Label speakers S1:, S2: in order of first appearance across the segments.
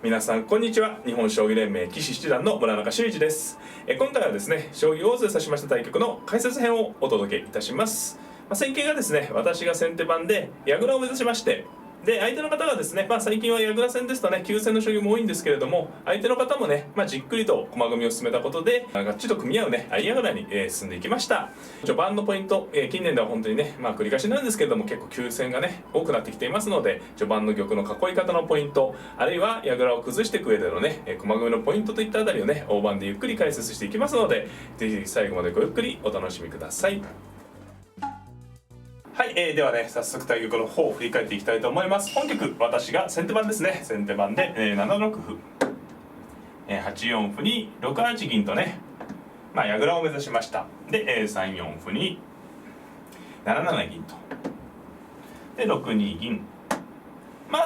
S1: 皆さんこんにちは。日本将棋連盟棋士七段の村中修一です。今回はですね、将棋大勢指しました対局の解説編をお届けいたします。戦型がですね、私が先手番で矢倉を目指しまして、で相手の方がですね、最近は矢倉戦ですとね急戦の将棋も多いんですけれども、相手の方もね、じっくりと駒組みを進めたことでがっちりと組み合うね相矢倉に、進んでいきました。序盤のポイント、近年では本当にね、繰り返しなんですけれども結構急戦がね多くなってきていますので、序盤の玉の囲い方のポイント、あるいは矢倉を崩していく上でのね駒組みのポイントといったあたりをね大盤でゆっくり解説していきますので、ぜひ最後までごゆっくりお楽しみください。はい、ではね早速対局の方を振り返っていきたいと思います。本局私が先手番ですね。先手番で、7六歩、8四歩に6八銀とね、矢倉を目指しました。で、3四歩に7七銀とで6二銀、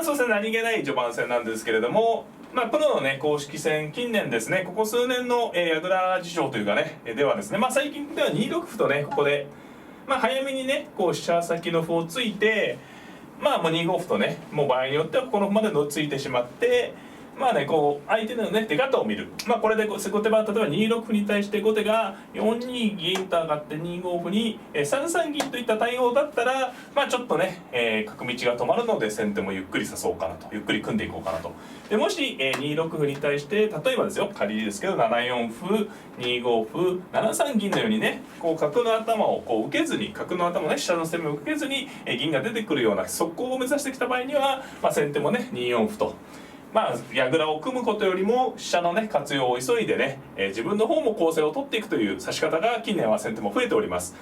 S1: そうですね、何気ない序盤戦なんですけれども、プロのね公式戦近年ですね、ここ数年の、矢倉事情というかねではですね、最近では2六歩とねここで早めにねこう飛車先の歩をついて、もう2五歩とね、もう場合によってはこの歩までのついてしまって、こう相手のね出方を見る。これで後手番例えば2六歩に対して後手が4二銀と上がって2五歩に3三銀といった対応だったら、ちょっとね、角道が止まるので先手もゆっくり指そうかなと、ゆっくり組んでいこうかなと。でもし、2六歩に対して例えばですよ、仮にですけど7四歩2五歩7三銀のようにね、こう角の頭をこう受けずに、角の頭ね飛車の攻めを受けずに銀が出てくるような速攻を目指してきた場合には、先手もね2四歩と。矢倉を組むことよりも飛車のね活用を急いでね、自分の方も攻勢を取っていくという指し方が近年は先手も増えております。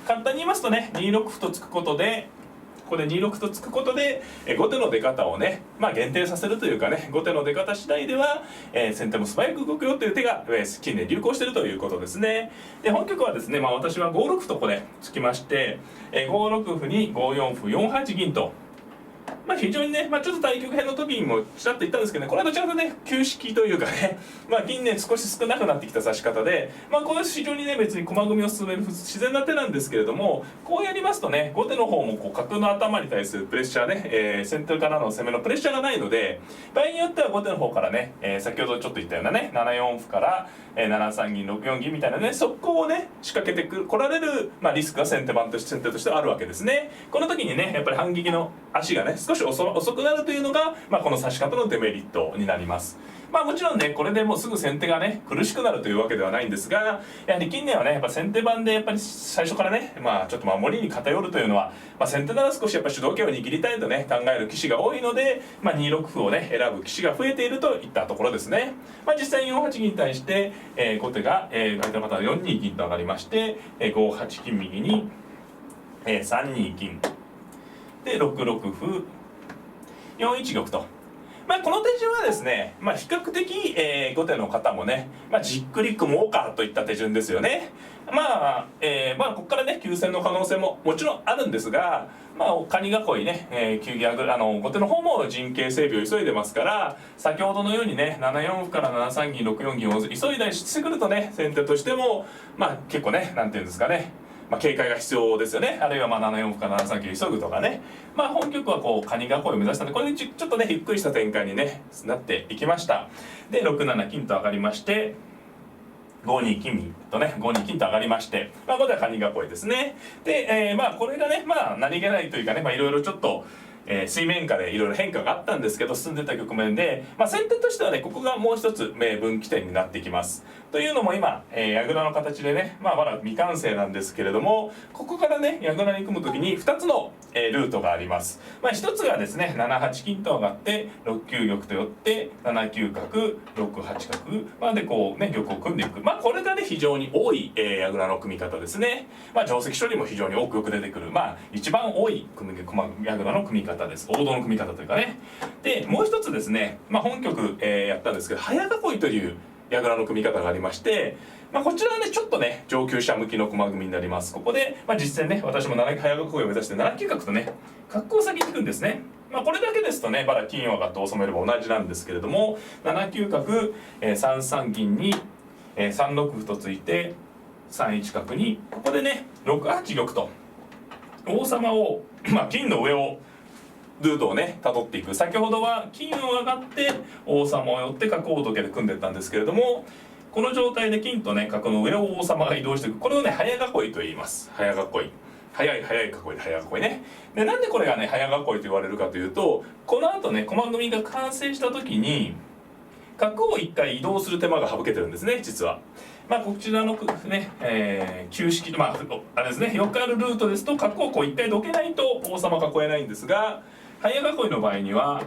S1: 簡単に言いますとね、2六歩と突くことで、ここで2六歩と突くことで後手の出方をね、限定させるというかね、後手の出方次第では、先手も素早く動くよという手が、近年流行しているということですね。で本局はですね、私は5六歩とここで突きまして、5六歩に5四歩4八銀と。非常にね、ちょっと対局編の時にもちらっと言ったんですけどね、これはどちらかとね旧式というかね、近年少し少なくなってきた指し方で、これは非常にね別に駒組みを進める自然な手なんですけれども、こうやりますとね後手の方もこう角の頭に対するプレッシャーね、先手からの攻めのプレッシャーがないので、場合によっては後手の方からね、先ほどちょっと言ったようなね7四歩から、7三銀6四銀みたいなね速攻をね仕掛けてこられる、リスクが先手としてはあるわけですね。この時にねやっぱり反撃の足がね少し遅くなるというのが、この指し方のデメリットになります。もちろんねこれでもうすぐ先手がね苦しくなるというわけではないんですが、やはり近年はねやっぱ先手番でやっぱり最初からねちょっと守りに偏るというのは、先手なら少しやっぱ主導権を握りたいとね考える棋士が多いので、2六歩をね選ぶ棋士が増えているといったところですね。実際4八銀に対して、後手が、相手の方は4二銀と上がりまして、5八金右に、3二金で6六歩4一玉と。この手順はですね、比較的、後手の方もね、じっくり組もうかといった手順ですよね。ここからね急戦の可能性ももちろんあるんですが、カニ囲いね、後手の方も陣形整備を急いでますから、先ほどのようにね7四歩から7三銀6四銀を急いだりしてくるとね、先手としても結構ねなんていうんですかね、警戒が必要ですよね。あるいは7四歩から7三金急ぐとかね。本局はこうカニ囲いを目指したので、これでちょっとねゆっくりした展開にねなっていきました。で6七金と上がりまして、5二金とね5二金と上がりまして、これはカニ囲いですね。で、これがね何気ないというかね、いろいろちょっと水面下でいろいろ変化があったんですけど、進んでた局面で、先手としてはねここがもう一つ分岐点になってきます。というのも今、矢倉の形でね、まだ未完成なんですけれども、ここからね矢倉に組む時に2つの、ルートがあります。1つがですね7八金と上がって6九玉と寄って7九角6八角でこうね玉を組んでいく、これがね非常に多い、矢倉の組み方ですね。定石書にも非常に多くよく出てくる、一番多い矢倉の組み方です。王道の組み方というかね。でもう一つですね、本局、やったんですけど早囲いという矢倉の組み方がありまして、こちらはねちょっとね上級者向きの駒組みになります。ここで、実戦ね私も早囲いを目指して7九角とね角を先に引くんですね。これだけですとねまだ金を上がって収めれば同じなんですけれども、7九角、3三銀に、3六歩とついて3一角にここでね6八玉と王様を、金の上をルートをね辿っていく。先ほどは金を上がって王様を寄って角を仏で組んでいったんですけれども、この状態で金とね角の上を王様が移動していく、これをね早囲いと言います。早囲い、早い囲いで早囲いね。でなんでこれがね早囲いと言われるかというと、この後ね駒組みが完成した時に角を一回移動する手間が省けてるんですね、実は。こちらのね、旧式、あれですね、よくあるルートですと角をこう一回どけないと王様囲えないんですが、早囲いの場合には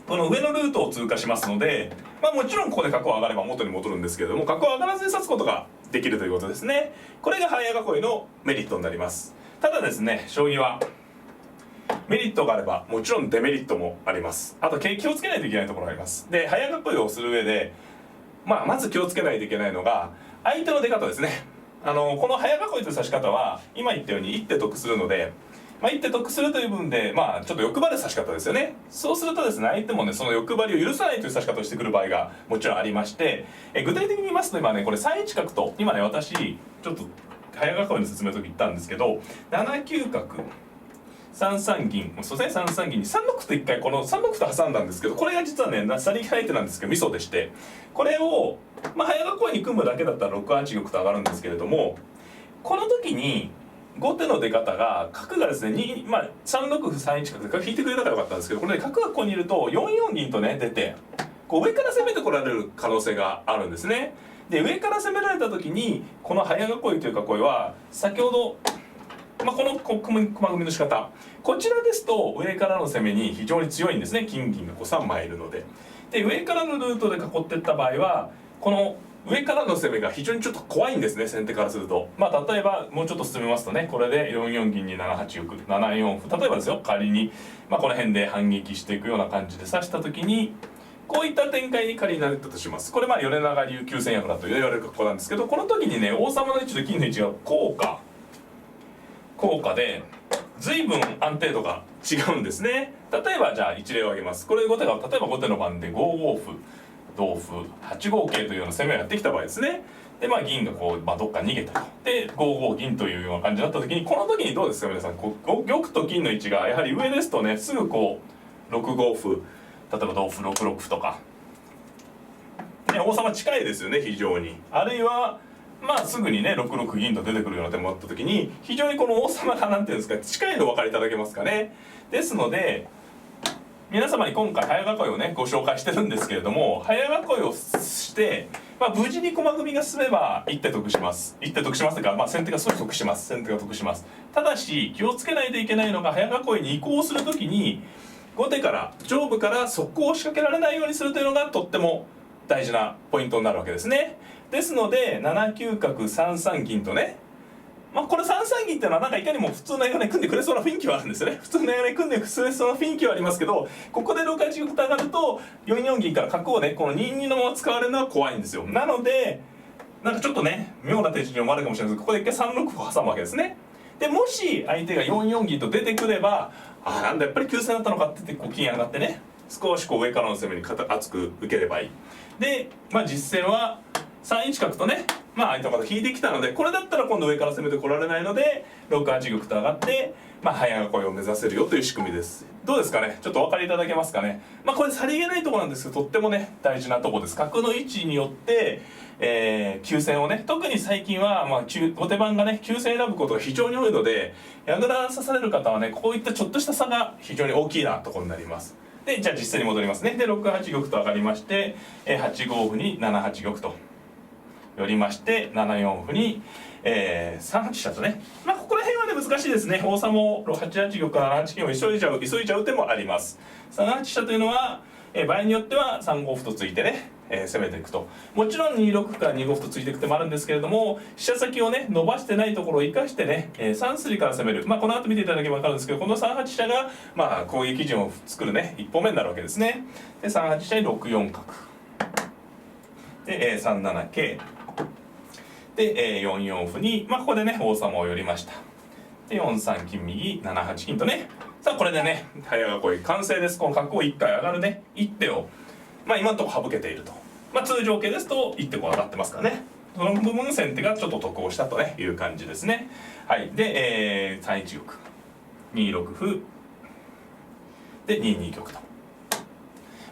S1: この上のルートを通過しますので、もちろんここで角を上がれば元に戻るんですけれども、角を上がらずに指すことができるということですね。これが早囲いのメリットになります。ただですね、将棋はメリットがあればもちろんデメリットもあります。あと気をつけないといけないところがあります。で早囲いをする上で、まず気をつけないといけないのが相手の出方ですね。この早囲いという指し方は今言ったように一手得するので、一手得するという部分でちょっと欲張る指し方ですよね。そうするとですね、相手もねその欲張りを許さないという指し方をしてくる場合がもちろんありまして、具体的に言いますと今ねこれ3一角と今ね私ちょっと早囲いの説明の時言ったんですけど、7九角3三銀、そうですね、3三銀に3六歩と一回この3六歩と挟んだんですけど、これが実はねさりげない手なんですけどミソでして、これを早囲いに組むだけだったら6八玉と上がるんですけれども、この時に後手の出方が角がですね3六歩3一角で角引いてくれたからよかったんですけど、これね角がここにいると4四銀とね出てこう上から攻めてこられる可能性があるんですね。で上から攻められた時にこの早囲いという囲いは先ほどこの駒組みの仕方、こちらですと上からの攻めに非常に強いんですね。金銀がこう3枚いるので。で上からのルートで囲っていった場合はこの上からの攻めが非常にちょっと怖いんですね、先手からすると。例えばもうちょっと進めますとね、これで4四銀に7八玉7四歩、例えばですよ仮に、この辺で反撃していくような感じで指した時にこういった展開に仮になったとします。これ米長流急戦役だと言われる格好なんですけど、この時にね王様の位置と金の位置が効果で随分安定度が違うんですね。例えばじゃあ一例を挙げます。これ後手が例えば後手の番で5五歩同歩8五桂というような攻めをやってきた場合ですね。で銀がこう、どっか逃げたと。で5五銀というような感じになった時に、この時にどうですか皆さん、玉と金の位置がやはり上ですとねすぐこう6五歩、例えば同歩6六歩とか、王様近いですよね非常に。あるいはすぐにね6六銀と出てくるような手もあった時に非常にこの王様がなんていうんですか近いのお分かりいただけますかね。ですので皆様に今回早囲いをねご紹介してるんですけれども、早囲いをして、無事に駒組みが進めば一手得します。一手得しますというか、先手が少し得します。先手が得します。ただし気をつけないといけないのが、早囲いに移行する時に後手から上部から速攻を仕掛けられないようにするというのがとっても大事なポイントになるわけですね。ですので7九角3三銀とね、これ3三銀っていうのはいかにも普通の矢金組んでくれそうな雰囲気はあるんですよね。普通の矢金組んでくれそうな雰囲気はありますけど、ここで6八玉と上がると4四銀から角をねこの2二のまま使われるのは怖いんですよ。なのでちょっとね妙な手順に思われるかもしれないですけど、ここで一回3六歩を挟むわけですね。でもし相手が4四銀と出てくれば、なんだやっぱり急戦だったのかって言ってこう金上がってね、少しこう上からの攻めに厚く受ければいい。で実戦は3一角とね相手の方引いてきたので、これだったら今度上から攻めてこられないので6八玉と上がって早囲いを目指せるよという仕組みです。どうですかね、ちょっとお分かりいただけますかね。これさりげないところなんですけどとってもね大事なところです。角の位置によって急戦をね、特に最近は後手番がね急戦選ぶことが非常に多いので、矢倉指される方はねこういったちょっとした差が非常に大きいなところになります。でじゃあ実戦に戻りますね。で6八玉と上がりまして、8五歩に7八玉と寄りまして、7四歩に、3八飛車とね、ここら辺はね難しいですね。王様を8八玉から7八金を急いじゃう手もあります。3八飛車というのは、場合によっては3五歩とついてね、攻めていくと。もちろん2六歩から2五歩とついていく手もあるんですけれども、飛車先をね伸ばしてないところを生かしてね、3筋から攻める。この後見ていただければ分かるんですけど、この3八飛車が攻撃陣を作るね一歩目になるわけですね。で3八飛車に6四角で、3七桂で、4四歩にここでね王様を寄りました。で4三金右7八金とね、さあこれでね早囲い完成です。この角を1回上がるね一手を今のところ省けていると。通常形ですと1手こう上がってますからね、その部分先手がちょっと得をしたとねいう感じですね。はい。で、3一玉2六歩で2二玉と。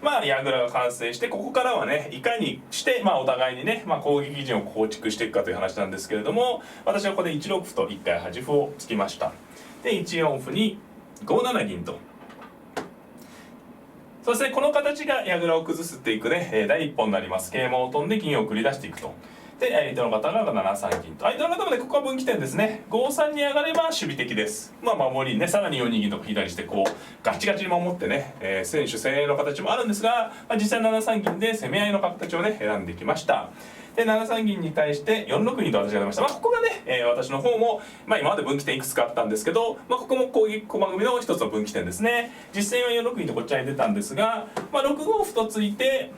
S1: まあ矢倉が完成して、ここからはねいかにして、まあ、お互いにね、まあ、攻撃陣を構築していくかという話なんですけれども、私はここで1六歩と1回端歩を突きました。で1四歩に5七銀と。そしてこの形が矢倉を崩していくね、第一歩になります。桂馬を飛んで銀を繰り出していくと。で相手の方が7三銀と。相手の方もねここは分岐点ですね。5三に上がれば守備的です。まあ守りね、さらに4二銀とか左してこうガチガチに守ってね、選手先鋭の形もあるんですが、まあ、実際7三銀で攻め合いの形をね選んできました。で7三銀に対して4六銀と私が出ました。まあ、ここがね、私の方も、まあ、今まで分岐点いくつかあったんですけど、まあ、ここも攻撃駒組みの一つの分岐点ですね。実戦は4六銀とこちらに出たんですが、まあ、6五歩と突いて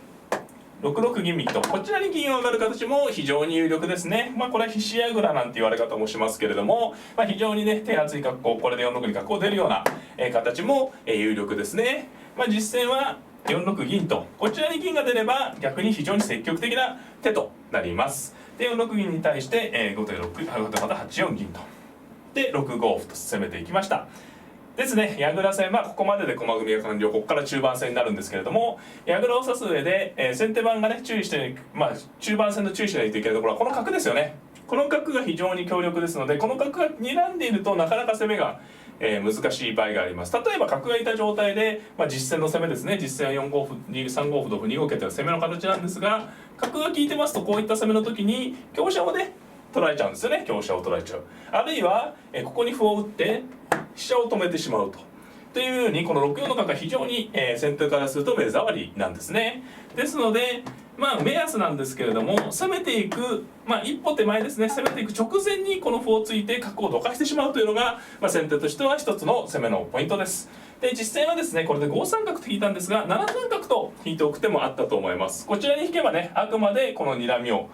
S1: 6六銀右と、こちらに銀を上がる形も非常に有力ですね。まあこれは必至矢倉なんて言われ方もしますけれども、まあ、非常にね手厚い格好、これで4六に角を出るような、形も、有力ですね。まあ、実戦は4六銀と、こちらに銀が出れば逆に非常に積極的な手となります。で4六銀に対して、後手また8四銀と。で6五歩と攻めていきましたですね。矢倉戦はここまでで駒組みが完了。ここから中盤戦になるんですけれども、矢倉を指す上で、先手番がね注意して、まあ中盤戦の注意しないといけないところはこの角ですよね。この角が非常に強力ですので、この角が睨んでいるとなかなか攻めが、難しい場合があります。例えば角がいた状態で、まあ、実戦の攻めですね。実戦は4五歩3五歩同歩2五桂という攻めの形なんですが、角が効いてますとこういった攻めの時に香車をね取られちゃうんですよね。香車を取られちゃう。あるいは、ここに歩を打って飛車を止めてしまうというように、この6四の角が非常に、先手からすると目障りなんですね。ですのでまあ目安なんですけれども、攻めていく、まあ一歩手前ですね。攻めていく直前にこの歩を突いて角をどかしてしまうというのが、まあ、先手としては一つの攻めのポイントです。で実戦はですねこれで5三角と引いたんですが、7三角と引いておく手もあったと思います。こちらに引けばねあくまでこの睨みを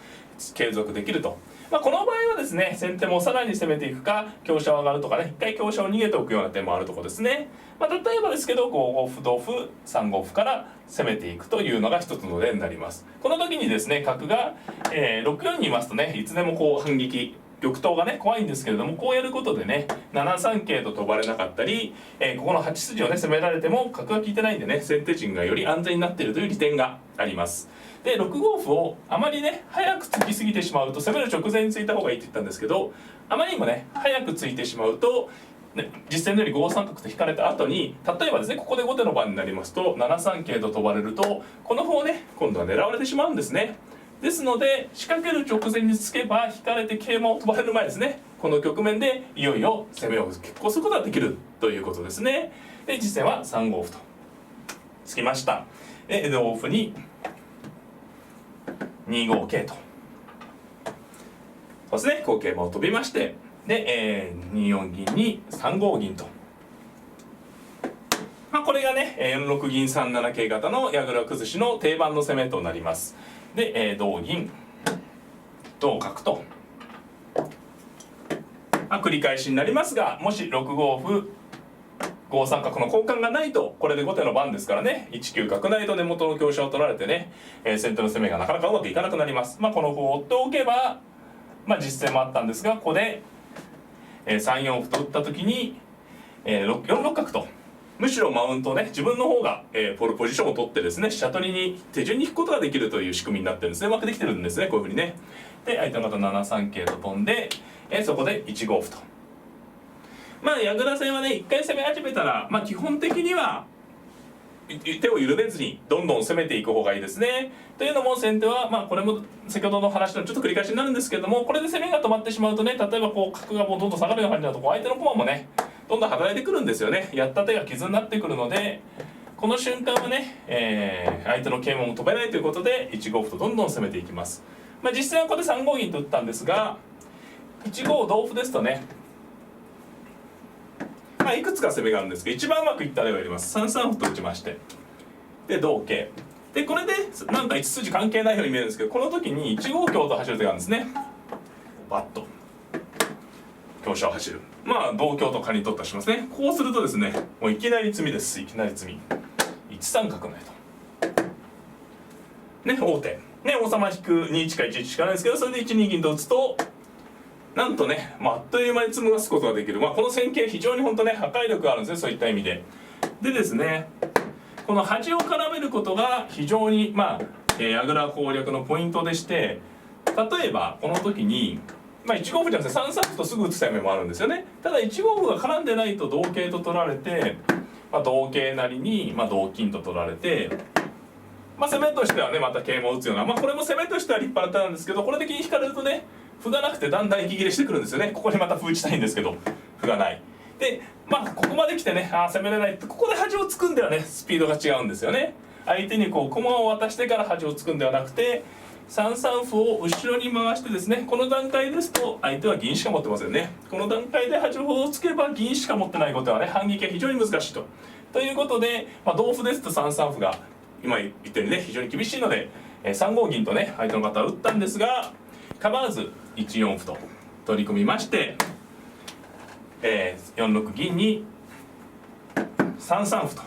S1: 継続できると。まあ、この場合はですね先手もさらに攻めていくか香車を上がるとかね、一回香車を逃げておくような手もあるところですね。まあ、例えばですけど5五歩同歩3五歩から攻めていくというのが一つの例になります。この時にですね角が、6四にいますとねいつでもこう反撃、玉頭がね怖いんですけれども、こうやることでね7三桂と飛ばれなかったり、ここの8筋をね攻められても角が効いてないんでね先手陣がより安全になっているという利点があります。で6五歩をあまりね早く突きすぎてしまうと、攻める直前に突いた方がいいって言ったんですけど、あまりにもね早く突いてしまうと、ね、実戦のより5三角と引かれた後に、例えばですねここで後手の番になりますと7三桂と飛ばれると、この歩をね今度は狙われてしまうんですね。ですので仕掛ける直前につけば引かれて桂馬を飛ばれる前ですね、この局面でいよいよ攻めを決行することができるということですね。で実戦は3五歩と突きました。で同歩に2五桂と、そうですねこう桂馬を飛びまして、で、2四銀に3五銀と、まあ、これがね4六銀3七桂型の矢倉崩しの定番の攻めとなります。で、同銀同角と、まあ、繰り返しになりますが、もし6五歩5三角の交換がないとこれで後手の番ですからね、1九角成と根元の香車を取られてね、先手の攻めがなかなかうまくいかなくなります。まあ、この歩を追っておけば、まあ、実戦もあったんですが、ここで、3四歩と打った時に、4六角と、むしろマウントをね自分の方が、ポジションを取ってですね飛車取りに手順に引くことができるという仕組みになってるんですね。うまくできてるんですね、こういうふうにね。で相手の方7三桂と飛んで、そこで1五歩と。まあ矢倉戦はね一回攻め始めたら、まあ基本的には手を緩めずにどんどん攻めていく方がいいですね。というのも先手は、まあこれも先ほどの話のちょっと繰り返しになるんですけれども、これで攻めが止まってしまうとね、例えばこう角がもうどんどん下がるような感じだとこう相手の駒もねどんどん働いてくるんですよね。やった手が傷になってくるので、この瞬間はね、相手の桂馬も飛べないということで1五歩とどんどん攻めていきます。まあ実戦はここで3五銀と打ったんですが、1五同歩ですとね、まあいくつか攻めがあるんですけど、一番うまくいった例をやります。3三歩と打ちまして、で同桂で、これでなんか1筋関係ないように見えるんですけど、この時に1五香と走る手があるんですね。バッと香車を走る、まあ同香と仮に取ったりしますね。こうするとですねもういきなり詰みです。いきなり詰み1三角成とね、王手ね、王様引く2一か1一しかないですけど、それで1二銀と打つとなんとね、まあ、あっという間に詰ますことができる。まあ、この戦型非常に本当ね破壊力があるんですね、そういった意味で。でですね、この端を絡めることが非常に矢倉攻略のポイントでして、例えばこの時に1五歩じゃなくて3三歩とすぐ打つ攻めもあるんですよね。ただ1五歩が絡んでないと同桂と取られて、同桂成に同金と取られて、攻めとしてはねまた桂も打つような、これも攻めとしては立派な手なんですけど、これで金引かれるとね歩がなくてだんだん息切れしてくるんですよね。ここにまた歩打ちたいんですけど歩がない。でここまで来てね攻めれないって、ここで端を突くんではねスピードが違うんですよね。相手にこう駒を渡してから端を突くんではなくて、3三歩を後ろに回してですね、この段階ですと相手は銀しか持ってませんね。この段階で端を突けば銀しか持ってないことはね反撃が非常に難しいと。ということで、同歩ですと3三歩が今言ったようにね非常に厳しいので、3五銀とね相手の方は打ったんですが、構わず1四歩と取り組みまして、4六銀に3三歩と。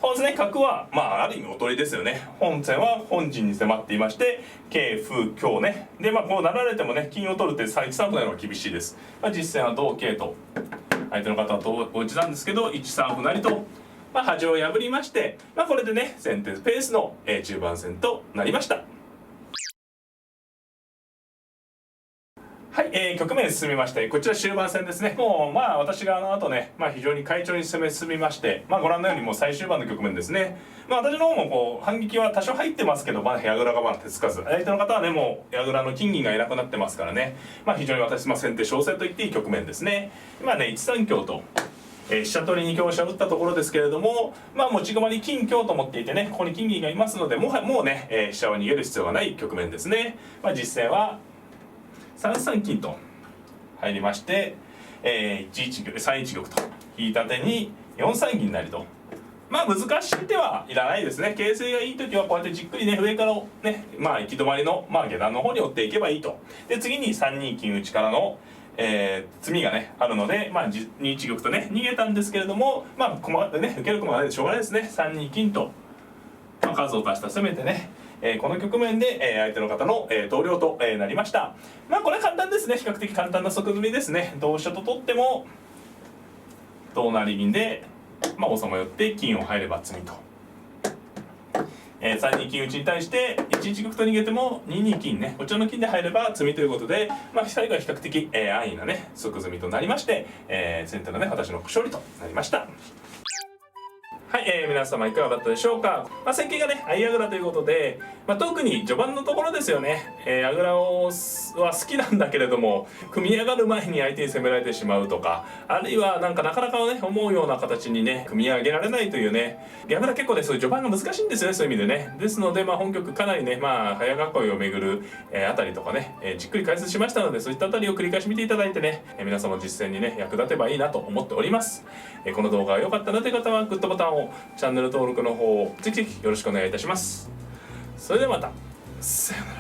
S1: このですね角はある意味おとりですよね。本線は本陣に迫っていまして、桂歩香ねでこうなられてもね金を取るって1三歩なのが厳しいです。実戦は同桂と相手の方は同じなんですけど、1三歩成と端を破りまして、これでね先手ペースの中盤戦となりました。はい、局面進みまして、こちら終盤戦ですね。もう私が後ね、非常に快調に攻め進みまして、ご覧のようにもう最終盤の局面ですね。私の方もこう反撃は多少入ってますけど、矢倉が手つかず、相手の方はねもう矢倉の金銀がいなくなってますからね、非常に私先手勝勢と言っていい局面ですね。今ね1三香と飛車取りに香車を打ったところですけれども、持ち駒に金香と思っていてね、ここに金銀がいますのでもうね、飛車を逃げる必要がない局面ですね。実戦は3三金と入りまして、3一玉と引いた手に4三銀成と。難しい手はいらないですね。形勢がいい時はこうやってじっくりね上からね行き止まりの下段の方に追っていけばいいと。で次に3二金打からの詰みがねあるので、2一玉とね逃げたんですけれども、駒でね受ける駒がないでしょうがないですね。3二金と、数を足した攻めてね、この局面で、相手の方の、投了と、なりました。これは簡単ですね。比較的簡単な即詰みですね。同飛車と取っても同成銀で、王様寄って金を入れば詰みと。3二金打ちに対して1一玉と逃げても2二金ね、こちらの金で入れば詰みということで、最後は比較的、安易なね即詰みとなりまして、先手のね私の勝利となりました。はい、皆様いかがだったでしょうか。戦型がね相矢倉ということで、特に序盤のところですよね。矢倉は好きなんだけれども組み上がる前に相手に攻められてしまうとか、あるいはなかなかね思うような形にね組み上げられないというね、矢倉結構ねそういう序盤が難しいんですよね、そういう意味でね。ですので本局かなりね早囲いを巡る、あたりとかね、じっくり解説しましたので、そういったあたりを繰り返し見ていただいてね、皆様実践にね役立てばいいなと思っております。この動画が良かったなという方はグッドボタンを、チャンネル登録の方をぜひぜひよろしくお願いいたします。それではまた、さようなら。